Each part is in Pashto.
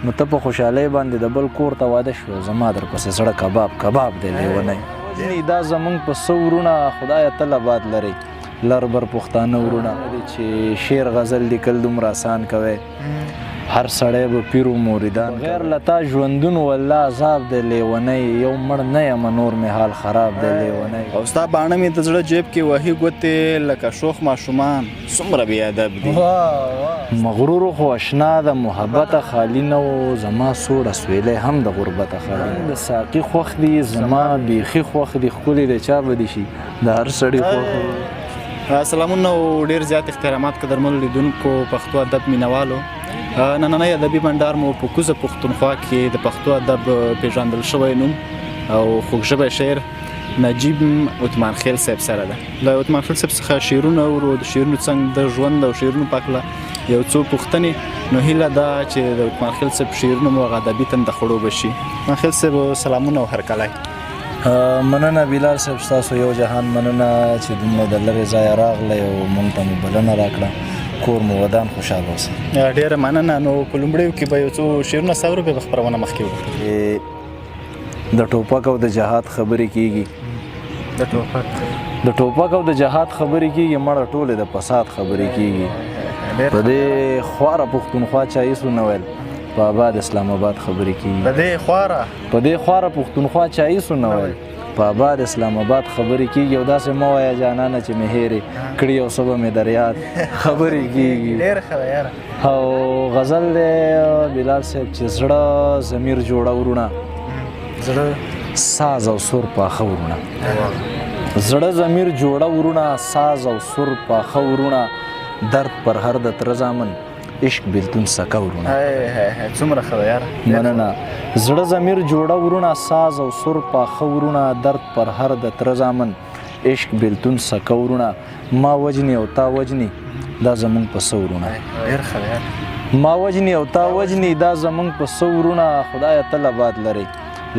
نو ته په خوشحالۍ باندې د بل کور ته واده شوې او زما درپسې زړه کباب دی لیونی دا زمونږ په څه ورونه خدایه تل آباد لرئ لر بر پښتانه ورونه چې شعر غزل لیکل دومره آسان کوي هر سړی به پیر و موریدان غیر لتا ژوندون والله عذاب دی لیونی یو مړ نه یم نور مې حال خراب دی لیونی او ستا باڼه مې د زړه جیب کې وهي ګوتې لکه شوخ ماشومان څومره بې ادب دي مغرور خو اشنا د محبته خالي نه و زما سوړه سویلی هم د غربته خالي د ساقي خوښ دي زما بیخي خوښ دي ښکلي د چا به دي شي د هر سړي خوښ سلامونه او ډېر زیات احترامات قدرمنو لیدونکو پښتو ادب مینوالو نننی ادبي بنډار مو په کوزه پښتونخوا کې د پښتو ادب پیژندل شوی نوم او خوږژبی شاعر نجیب عثمان خیل صاحب سره ده له عثمان خیل صاحب څخه شعرونه اورو د شعرونو څنګه د ژوند او شعرونو په هکله یو څو پوښتنې نو هیله ده چې د عثمان خیل صاحب شعرونه مو هغه ادبي تنده خړوبه شي عثمان خیل صاحب سلامونه او هرکلی مننه بلال صاحب ستاسو یو جهان مننه چې دومره د لرې ځایه راغلی او موږ ته مو بلنه راکړه کور مو ودان خوشحاله اوسئ ډېره مننه نو په لومړیو کې به یو څو شعرونه ساورو بیا به خپرونه مخکې وکړو د ټوپک او د جهاد خبرې کېږي د ټوپک او د جهاد خبرې کېږي مړه ټولې د فساد خبرې کېږي په دې خواره پښتونخوا چا هېڅ ونه ویل په آباد اسلام آباد خبرې کېږي په دې خواره پښتونخوا چا هېڅ ونه ویل په آباد اسلام آباد خبرې کېږي او داسې مه وایه جانانه چې مې هېرې کړي او څه به مې در یاد خبرې کېږي او غزل دی بلال صاحب چې زړه ضمیر جوړه ورونه ساز او سور پاخه ورونه زړه ضمیر جوړه ورونه ساز او سور پاخه ورونه درد پر هر د تره زامن عشق بیلتون سکه ورونه څومره ښه ده یاره مننه زړه ضمیر جوړه ورونه ساز او سر پاخه ورونه درد پر هر د تره زامن عشق بیلتون سکه ورونه ما وجني او تا وجني دا زمونږ په څه ورونه ما وجني او تا وجني دا زمونږ په څه ورونه خدایه تل آباد لرئ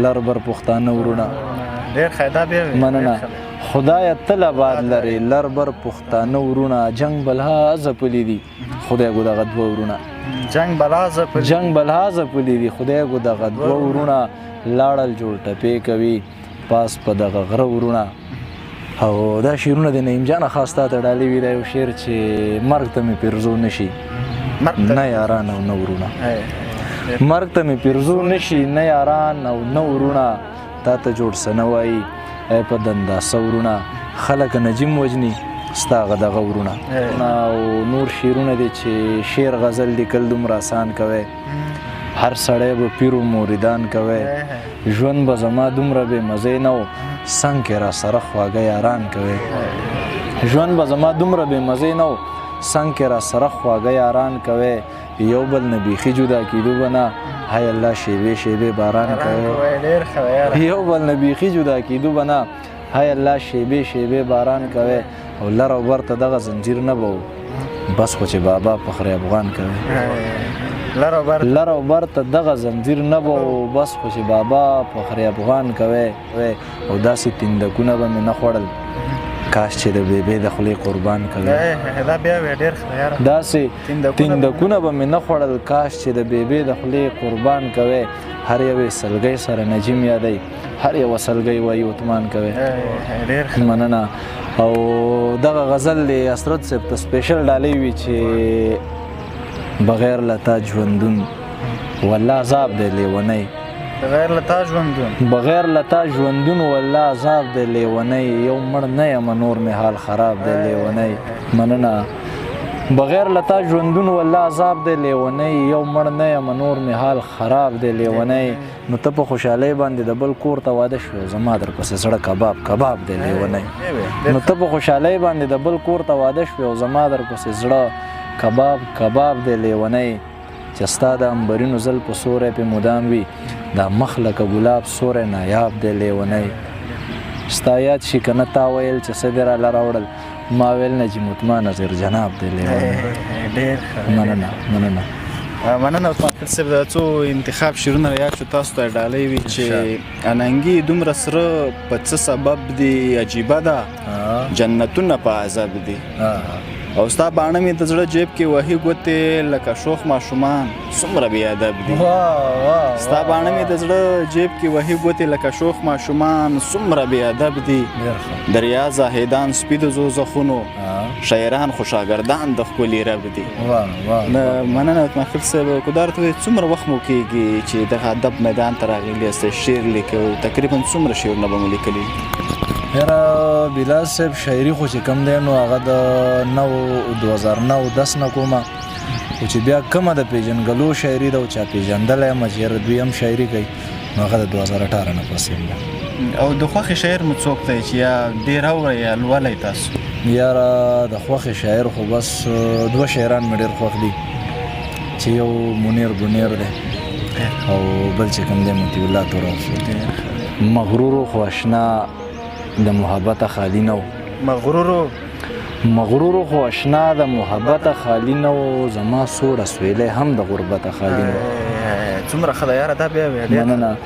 لر بر پښتانه ورونه ډېر ښه دا بیا مننه خدایه تل آباد لرئ لر بر پښتانه ورونه جنگ بلها ځپلي دي خدای ګو دغه دوه ورونه جنگ بلها ځپلي دي خدای ګو دغه دوه ورونه لاړل جوړ ټپې کوي پاس په دغه غره ورونه او دا شعرونه د نعیم جانه خاص تا ته ډالۍ وي دا یو شعر چې مرګ ته مې پیرزو نشي نه یاران او نه ورونه مرګ ته مې پیرزو نشي نه یاران او نه ورونه تا ته جوړ څه نه وایي ای په دنداسه ورونه خلک نجیم وجني ستا هغه دغه ورونه او نور شعرونه دي چې شعر غزل لیکل دومره آسان کوي هر سړی به پیر و موریدان کوي ژوند به زما دومره بې مزې نه و څنګ کې را سره خواږه یاران کوي ژوند به زما دومره بې مزې نه و څنګ کې را سره خواږه یاران کوي یو بل نه بیخي جدا کېدو به نه های الله شیبې شیبې باران کوي یو بل نه بیخي جدا کېدو به نه های الله شیبې شیبې باران کوي او لر او بر ته دغه زنجیر نه به بس خو چې بابا فخر افغان کوي لر او بر ته دغه زنجیر نه به بس خو چې بابا فخر افغان کوي او داسې تندکونه به مې نه خوړل کاش چې د بیبې د خولې قربان کوي داسې تندکونه به مې نه خوړل کاش چې د بیبې د خولې قربان کوي هر یوې سلګۍ سره نجیم یادی هر یوه سلګۍ وایي عثمان کوي مننه او دغه غزل دی حسرت صاحب ته سپیشل ډالۍ وي چې بغیر له تا ژوندون والله عذاب دی لیونی بغیر له تا ژوندون والله عذاب دی لیونی یو مړ نه یم نور مې حال خراب دی لیونی مننه بغیر له تا ژوندون والله عذاب دی لیونی یو مړ نه یم نور مې حال خراب دی لیونی نو ته په خوشحالۍ باندې د بل کور ته واده شوې زما درپسې زړه کباب دی لیونی نو ته په خوشحالۍ باندې د بل کور ته واده شوې او زما درپسې زړه کباب دی لیونی چې ستا د امبرینو زل په سوری پې مدام وي دا مخ لکه ګلاب سوری نایاب دی لیونی ستا یاد شي که نه تا ویل چې څه دې راله راوړل ما ویل نجیم عثمان نظیر جناب دی لیونی مننه عثمان خیل صاحب د څو انتخاب شعرونه یاد شو تاسو ته ډالۍ وي چې اننګي دومره سره په څه سبب دی عجیبه ده جنتونه په عذاب دي او ستا باڼه مې د زړه جیب کې وهي ګوتې لکه شوخ ماشومان څومره بې ادب دي ستا باڼه مې د زړه جیب کې وهي ګوتې لکه شوخ ماشومان څومره بې ادب دي دریا زاهدان سپي د زوزخونو شاعران خو شاګردان د ښکلي رب دي مننه ماخیل صاحب کودار ته څومره وخت مو کېږي چې دغه ادب میدان ته راغلي یاست شعر لیکئ تقریبا څومره شعرونه به مو لیکلي یاره بلال صاحب شاعري خو چې کم دی نو هغه د 2009-10 نه کومه خو چې بیا کومه د پیژنګلو شاعري ده او چا پیژندلی یم چې یاره دوی هم شاعري کوي نو هغه د 2018 نه پس یم او د خوښې شاعر مو څوک دی چې یا ډېر اورئ یا لولئ تاسو یاره د خوښې شاعر خو بس 2 شاعران مې ډېر خوښ دي چې یو منیر بنیر دی او بل چې کوم دی مطیع الله توراب مغرورو خو اشنا د محبت خالی نو مغرورو خو اشنا د محبت خالی نو زما سوړه سویلې هم د غربت خالی نو څومره ښه ده یاره دا بیا نه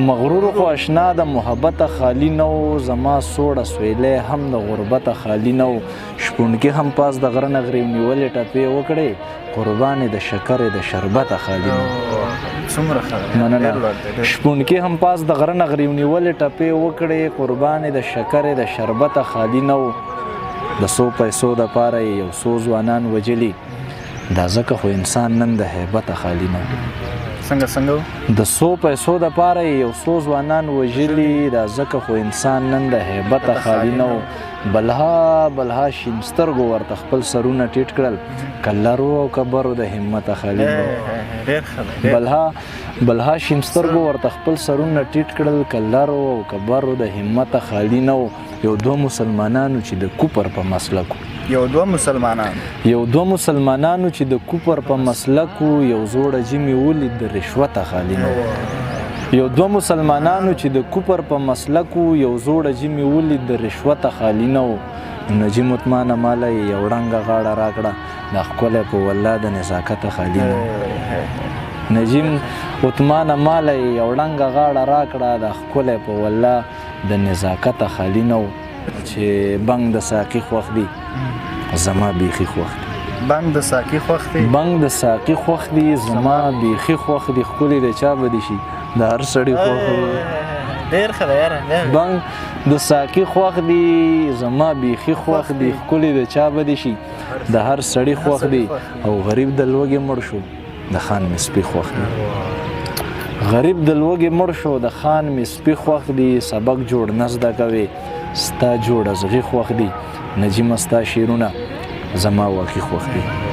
مغرورو خو اشنا د محبت خالی نو زما سوړه سویلې هم د غربت خالی نو شپونکي هم پاس د غره نه غریم نیولې ټپې وکړې قربانې د شکرې د شربت خالی نو څومره ښه مننه شپونکي هم پاس د غره نه غریم نیولې ټپې وکړې قربانې د شکرې د شربت خالی نو د 100 پیسو دپاره یو څو ځوانان وجلي دا ځکه خو انسان نن د هیبت خالی نو څنګه د 100 پیسو دپاره یو څو ځوانان وژلي دا ځکه خو انسان نن د هیبت خالی نو بلها شین سترګو ورته خپل سرونه ټیټ کړل کلرو او کبرو د همت خالی نو بلها شین سترګو ورته خپل سرونه ټیټ کړل کلرو او کبرو د همت خالی نو یو 2 مسلمانانو چې د کوپر په مسلکو یو 2 مسلمانانو چې د کوپر په مسلکو یو زوړه جیمي ولید د رشوت خالی نو یو 2 مسلمانانو چې د کوپر په مسلکو یو زوړه جیمي ولید د رشوت خالی نو نجیم عثمان ماله یو ړنګه غاړه راکړه د ښکلی په والله د نزاکت خالی نو نجیم عثمان ماله یو ړنګه غاړه راکړه د ښکلی په والله د نزاکت خالی نو چې بنګ د ساقي خوښ دی زما بیخي خوښ دی بنګ د ساقي خوښ دی زما بیخي خوښ دی ښکلي د چا به دي شي د هر سړي خوښ دی ډېر ښه ده یاره بنګ د ساقي خوښ دی زما بیخي خوښ دی ښکلي د چا به دي شي د هر سړي خوښ دی او غریب د لوږې مړ شو د خان مې سپي خوښ دی غریب د لوږې مړ شو د خان مې سپي خوښ دی سبق جوړ نه زده کوې ستا جوړ ازغي خوښ دی نجیمه ستا شعرونه زما واقعي خوښ دي